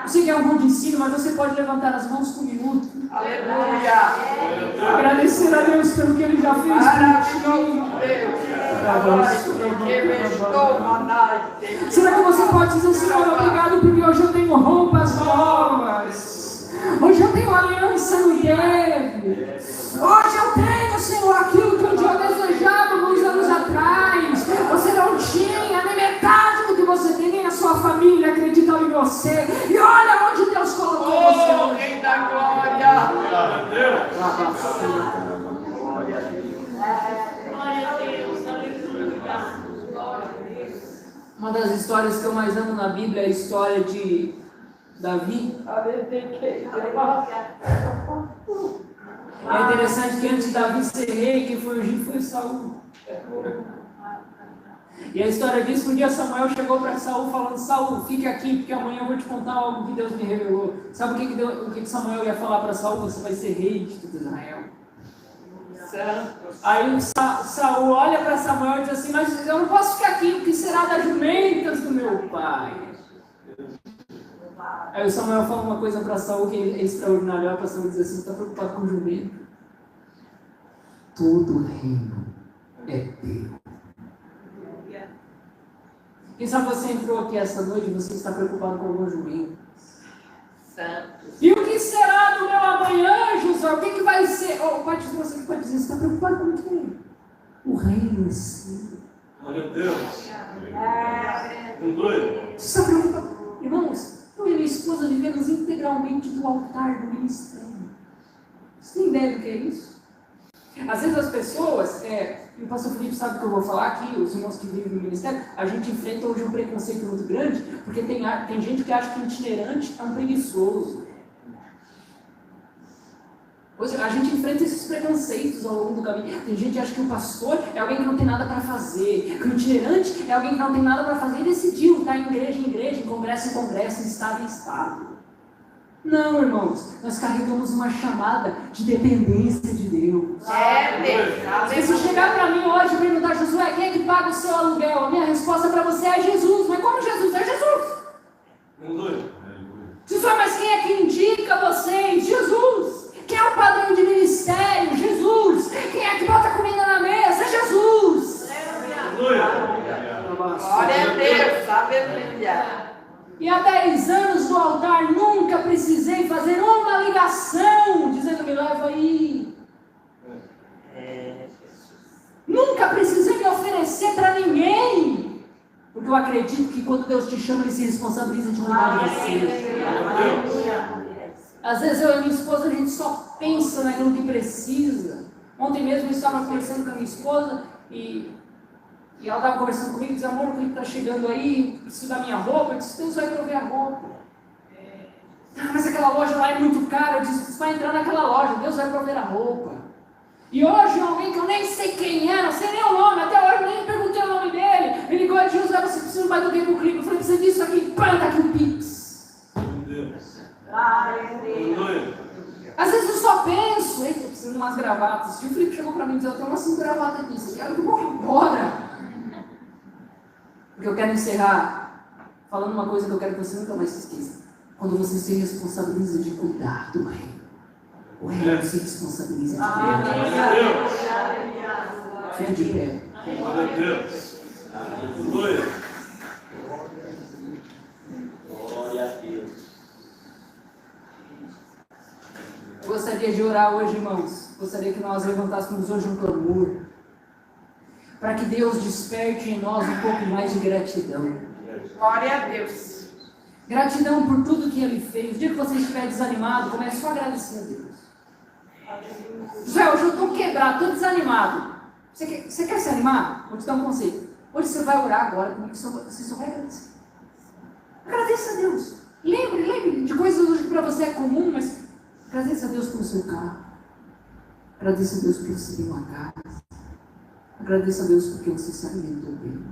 [SPEAKER 2] Você quer um bom de ensino, mas você pode levantar as mãos por um minuto.
[SPEAKER 3] Aleluia.
[SPEAKER 2] Agradecer a Deus pelo que Ele já fez por ti. Será que você pode dizer, Senhor, obrigado porque hoje eu tenho roupas novas. Hoje eu tenho aliança no dedo. Hoje eu tenho, Senhor, aquilo que um dia eu desejava alguns anos atrás. Você não tinha nem metade do que você tem, nem a sua família acreditava em você. E olha onde Deus colocou você hoje.
[SPEAKER 3] Rei da glória.
[SPEAKER 2] Uma das histórias que eu mais amo na Bíblia é a história de Davi. É interessante que antes de Davi ser rei, quem foi ungido foi Saul. E a história diz que um dia Samuel chegou para Saul falando: Saul, fique aqui porque amanhã eu vou te contar algo que Deus me revelou. Sabe o que Samuel ia falar para Saul? Você vai ser rei de todo Israel. Aí Saul olha para Samuel e diz assim: mas eu não posso ficar aqui, o que será das jumentas do meu pai? Aí o Samuel fala uma coisa para Saul que é extraordinária. Olha para Saul e diz assim: você está preocupado com o jumento? Todo o reino é teu. Quem sabe você entrou aqui essa noite e você está preocupado com algum jumento? E o que será do meu amanhã, José? O que vai ser? O pai de você pode dizer: você está preocupado com o quê? O reino é seu.
[SPEAKER 4] Glória a Deus.
[SPEAKER 2] Você está preocupado? Irmãos, eu e minha esposa vivemos integralmente do altar do ministério. Você tem ideia do que é isso? Às vezes as pessoas, e o pastor Felipe sabe o que eu vou falar aqui, os irmãos que vivem no ministério, a gente enfrenta hoje um preconceito muito grande, porque tem gente que acha que itinerante é um preguiçoso. A gente enfrenta esses preconceitos ao longo do caminho. Tem gente que acha que o pastor é alguém que não tem nada para fazer, que o itinerante é alguém que não tem nada para fazer e decidiu estar em igreja em igreja, em congresso em congresso, em estado em estado. Não, irmãos, nós carregamos uma chamada de dependência de Deus. Se você chegar para mim hoje e perguntar: Josué, quem é que paga o seu aluguel? A minha resposta para você é Jesus. Mas como Jesus? É Jesus. Josué, mas quem é que indica vocês? Jesus. Quem é o padrão de ministério? Jesus. Quem é que bota comida na mesa? Jesus.
[SPEAKER 3] Glória a Deus. Aleluia.
[SPEAKER 2] E há 10 anos do altar nunca precisei fazer uma ligação dizendo: me leva aí. Nunca precisei me oferecer para ninguém. Porque eu acredito que quando Deus te chama, Ele se responsabiliza de cuidar de você. Às vezes eu e minha esposa, a gente só pensa naquilo que precisa. Ontem mesmo eu estava conversando com a minha esposa e ela estava conversando comigo e disse: amor, o Felipe está chegando aí, preciso da minha roupa. Eu disse: Deus vai prover a roupa. Mas aquela loja lá é muito cara. Eu disse: você vai entrar naquela loja, Deus vai prover a roupa. E hoje alguém que eu nem sei quem é, não sei nem o nome, até hoje eu nem perguntei o nome dele, me ligou e disse: José, você precisa mais do que um clipe. Eu falei: precisa disso aqui, pá, tá aqui um Pix. Às vezes eu só penso: eita, eu preciso de umas gravatas. E o Felipe chegou para mim e disse: eu tenho umas 5 gravatas aqui, você quer que eu vou embora? Porque eu quero encerrar falando uma coisa que eu quero que você nunca mais se esqueça. Quando você se responsabiliza de cuidar do reino, o reino se responsabiliza de cuidar. Fique de pé.
[SPEAKER 4] Glória a Deus. Aleluia. Glória a Deus.
[SPEAKER 2] Eu gostaria de orar hoje, irmãos. Gostaria que nós levantássemos hoje um clamor, para que Deus desperte em nós um pouco mais de gratidão.
[SPEAKER 3] Glória a Deus.
[SPEAKER 2] Gratidão por tudo que Ele fez. O dia que você estiver desanimado, comece só a agradecer a Deus. José, hoje eu estou quebrado, estou desanimado. Você quer se animar? Vou te dar um conselho. Hoje você vai orar agora comigo, você só vai agradecer. Agradeça a Deus. Lembre de coisas hoje que para você é comum, mas agradeça a Deus pelo seu carro. Agradeça a Deus porque você tem uma casa. Agradeça a Deus porque você se alimentou bem.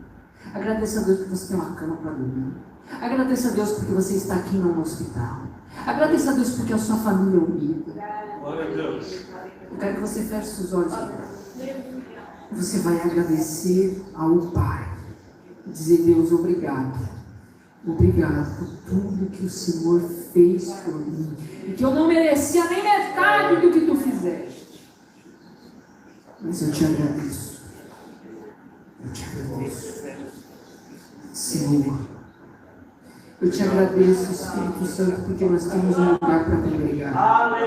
[SPEAKER 2] Agradeça a Deus porque você tem uma cama para dormir. Agradeça a Deus porque você está aqui no hospital. Agradeça a Deus porque a sua família é unida.
[SPEAKER 4] Glória a Deus.
[SPEAKER 2] Eu quero que você feche seus olhos agora. Você vai agradecer ao Pai. Dizer, Deus, obrigado. Obrigado por tudo que o Senhor fez por mim. E que eu não merecia nem metade do que tu fizeste. Mas eu te agradeço. Eu te agradeço. Senhor, eu te agradeço, Espírito Santo, porque nós temos um lugar para congregar.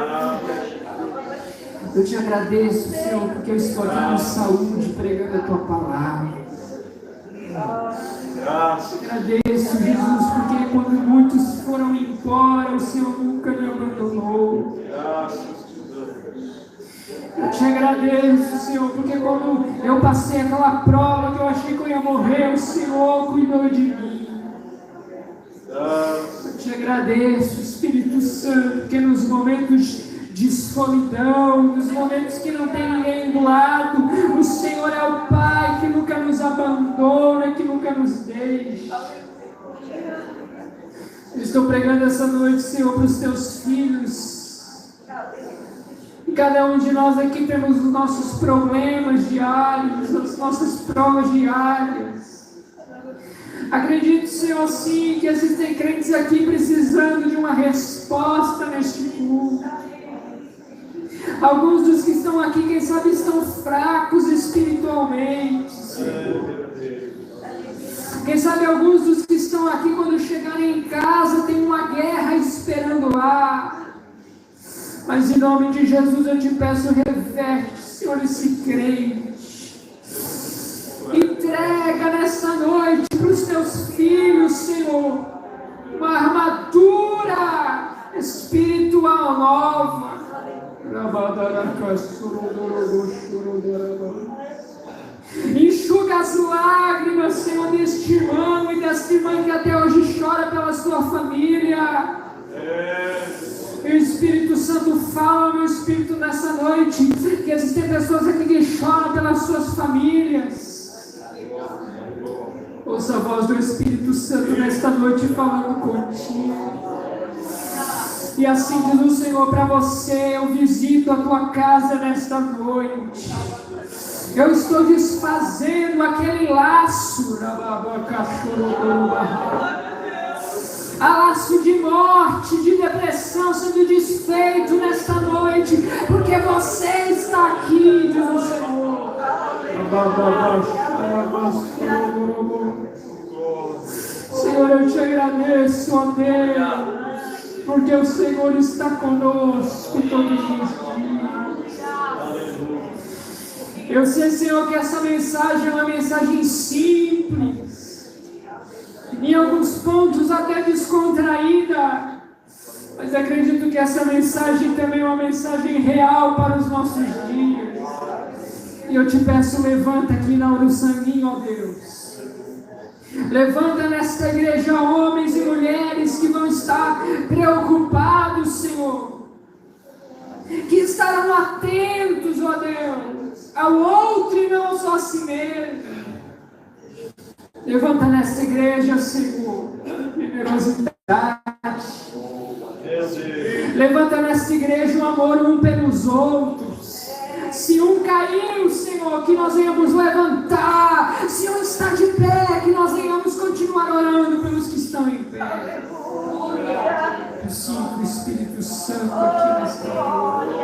[SPEAKER 2] Eu te agradeço, Senhor, porque eu estou aqui com saúde pregando a tua palavra. Agradeço, Jesus, porque quando muitos foram embora, o Senhor nunca me abandonou. Eu te agradeço, Senhor, porque quando eu passei aquela prova que eu achei que eu ia morrer, o Senhor cuidou de mim. Eu te agradeço, Espírito Santo, porque nos momentos de solidão, nos momentos que não tem ninguém do lado, o Senhor é o Pai que nunca nos abandona, que nunca nos deixa. Eu estou pregando essa noite, Senhor, para os teus filhos. E cada um de nós aqui temos os nossos problemas diários, as nossas provas diárias. Acredito, Senhor, sim, que existem crentes aqui precisando de uma resposta neste culto. Alguns dos que estão aqui, quem sabe, estão fracos espiritualmente, Senhor. Quem sabe alguns dos que estão aqui, quando chegarem em casa, tem uma guerra esperando lá. Mas em nome de Jesus eu te peço, reverte, Senhor, esse crente. Entrega nessa noite para os teus filhos, Senhor, uma armadura espiritual nova. Enxuga as lágrimas, Senhor, deste irmão e desta irmã que até hoje chora pela sua família. E o Espírito Santo fala ao meu espírito nessa noite que existem pessoas aqui que choram pelas suas famílias. Ouça a voz do Espírito Santo nesta noite falando contigo. E assim diz o Senhor para você: eu visito a tua casa nesta noite. Eu estou desfazendo aquele laço, laço de morte, de depressão sendo desfeito nesta noite, porque você está aqui, diz o Senhor. Senhor, eu te agradeço, ó Deus, porque o Senhor está conosco todos os dias. Eu sei, Senhor, que essa mensagem é uma mensagem simples, em alguns pontos até descontraída, mas acredito que essa mensagem também é uma mensagem real para os nossos dias. E eu te peço, levanta aqui na Uruçanguinho, ó Deus. Levanta nesta igreja homens e mulheres que vão estar preocupados, Senhor, que estarão atentos, ó Deus, ao outro e não só a si mesmo. Levanta nesta igreja, Senhor, generosidade. Levanta nesta igreja o amor um pelos outros. Se um caiu, Senhor, que nós venhamos levantar. Se um está de pé, que nós venhamos continuar orando pelos que estão em pé. Eu sinto o Espírito Santo aqui nesta noite.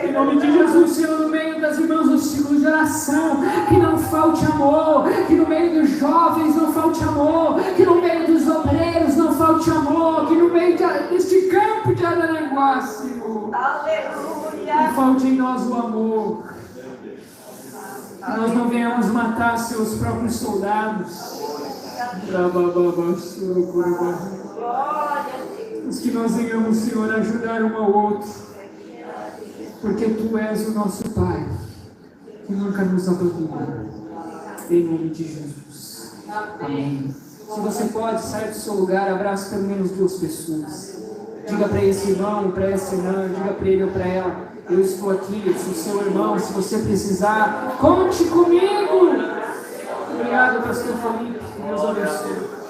[SPEAKER 2] Em nome de Jesus, Senhor, no meio das irmãs do ciclo de oração, que não falte amor, que no meio dos jovens não falte amor, que no meio dos obreiros não falte amor, que no meio deste campo de Araranguá, Senhor, não falte em nós o amor, que nós não venhamos matar seus próprios soldados, Os que nós venhamos, Senhor, ajudar um ao outro, porque Tu és o nosso Pai, que nunca nos abandona. Em nome de Jesus. Amém. Se você pode, sair do seu lugar, abraça pelo menos 2 pessoas. Diga para esse irmão, para essa irmã, diga para ele ou para ela: eu estou aqui, eu sou seu irmão, se você precisar, conte comigo. Obrigado, pastor Felipe. Deus abençoe.